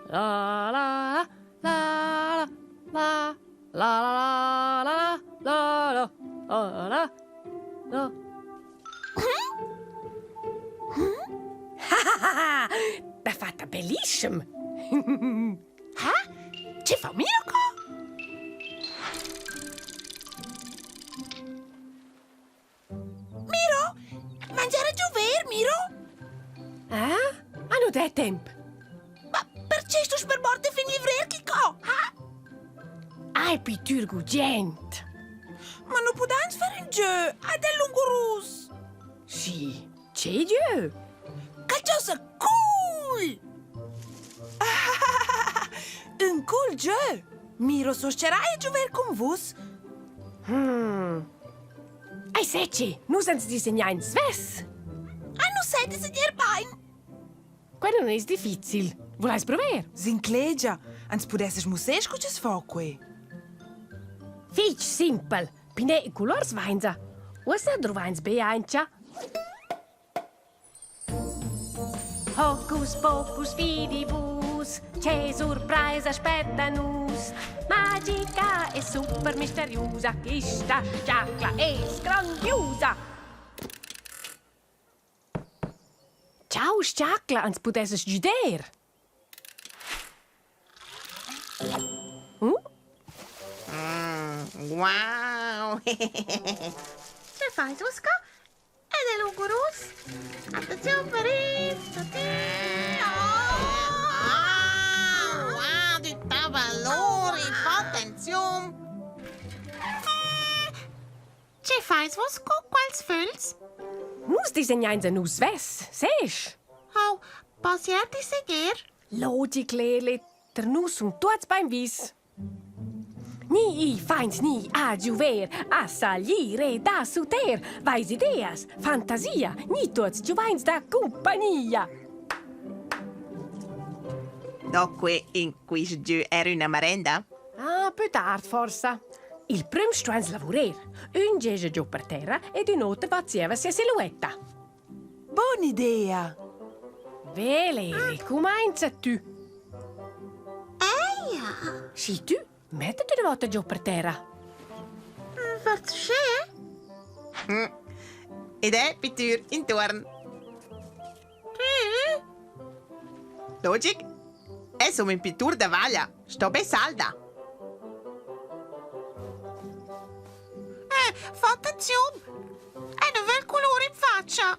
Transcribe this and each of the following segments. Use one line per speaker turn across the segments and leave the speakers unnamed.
la la la la la la la la la la la. T'ha fatta bellissima!
Ce fa Miraco? Miro? Mangiare giù ver, Miro?
Hanno del tempo!
Ma perché sto per morte fin livrer Kiko?
Hai più gugent!
Ma non potete fare un gioco, ha del lungurus.
Sì, c'è Dio!
Calciosa cool! Un cool gioco! Miro sosterai a giover con vos?
Ai seci, nu sans disegnar in sves!
Non sai disegnar bene.
Quello non è difficile. Volais provar?
Zinclegia, ans pudesses muses co ce fa qui.
Fitch simpel. Pine i colors vainza. Ossa drovains beancia. Hocus pocus fidibus, c'è surprise aspetta nus. Magica e super misteriosa, questa giacla è grandiosa. Ciao, Sciacla, ans pudesses giuder.
Wow!
Ce fai, Susca? Ed è lungurus? Attenzione per isso!
Wow, di valori, attenzione!
Ce fai, Susca? Quals füls?
Nus disegnains a nus ves, sesch?
Oh, passier di seguir?
Logic, Lele, der nus und tuats beim vis. Ni feins ni a giuver, a salire da suter, vais ideas, fantasia, ni tuats giuvains da compagnia.
Dunque, in questo gioco era una merenda?
Ah, più tard forsa. Il prim stuans lavorer, un gege giù per terra ed un altro vazieva sia silhouetta.
Buona idea.
Vele, comincia tu.
Eia!
Sì, tu, mettiti una volta giù per terra.
Wat c'è?
Ed è pittur intorno. Logic? È come in pittur da vaglia. Sto ben salda.
Fa attenzione! È un bel colore in faccia!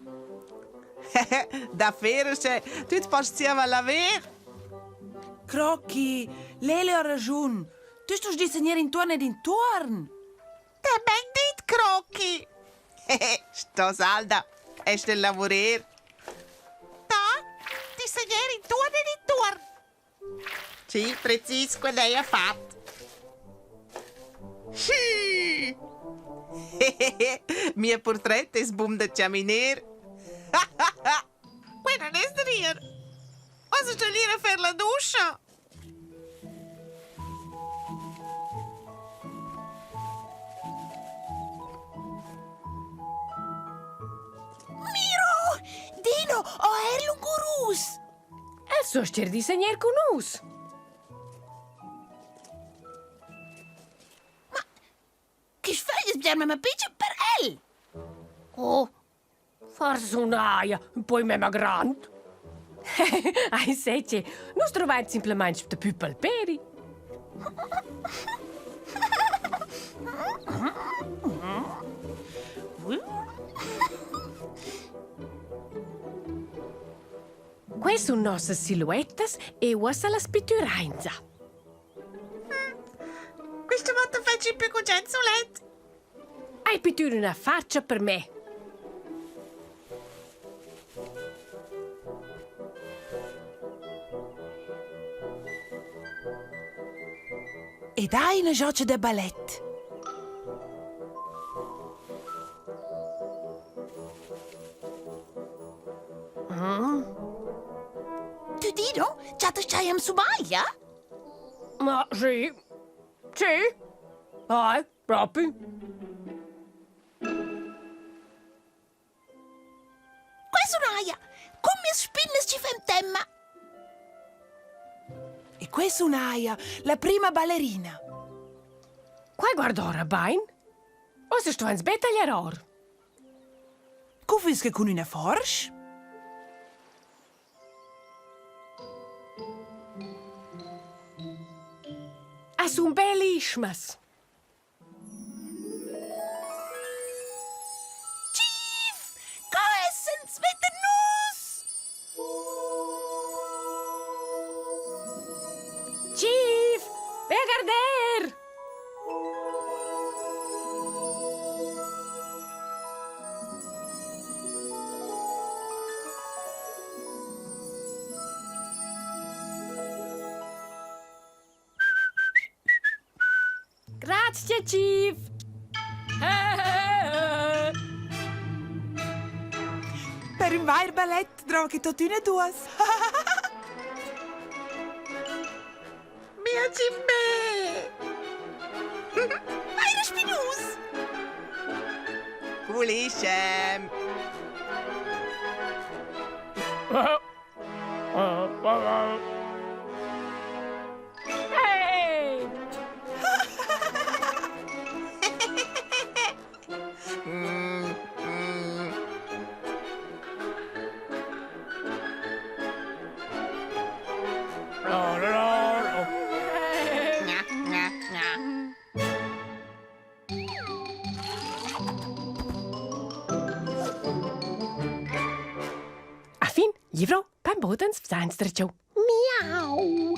Davvero, c'è. Tu ti posso lavare?
Crocky, Lele ha ragione. Tu stai disegnare intorno ed intorno.
Te ben dit, Crocky!
Sto salda. E sto lavorare.
Da, disegnare intorno ed intorno!
Sì, preciso quello che hai fatto. Sì. Mio portretto è sbum da ciaminer.
Quello non è strir! Cosa c'è lì a fare la doccia?
Miro! Dino, ho er lungurus.
E so ster disegnar con nus.
Che fai di me piccia per el?
Oh, forse un'aia, poi mema grand. Ai sece, nus trovait simplement de più palperi. Queste sono nostre silhouettas e uossa la spitturainza.
Questa volta faccio più con genzolet.
Hai pittura una faccia per me.
E dai una giocia da ballet. Tu Dino, già ti stai su baia?
Ma sì, sì, vai, proprio.
Questa un'aia. Come spinne ci fem temma. questa è un'aia, la prima ballerina.
Quai guardora bain? O se sto ans betagliaror?
Kuffiske con una forsch?
A sun bellismas.
Chief! Go essens vetter nus!
Chief! Begarder! Grazie, Chief!
Per un vair ballet droog che tot une duas.
Mia Cimbe!
Vair spinus!
Coolissem!
Hey!
Mm, mm. Gna, gna, gna.
A fin, livro, beim Bodens, Fenster, Miau!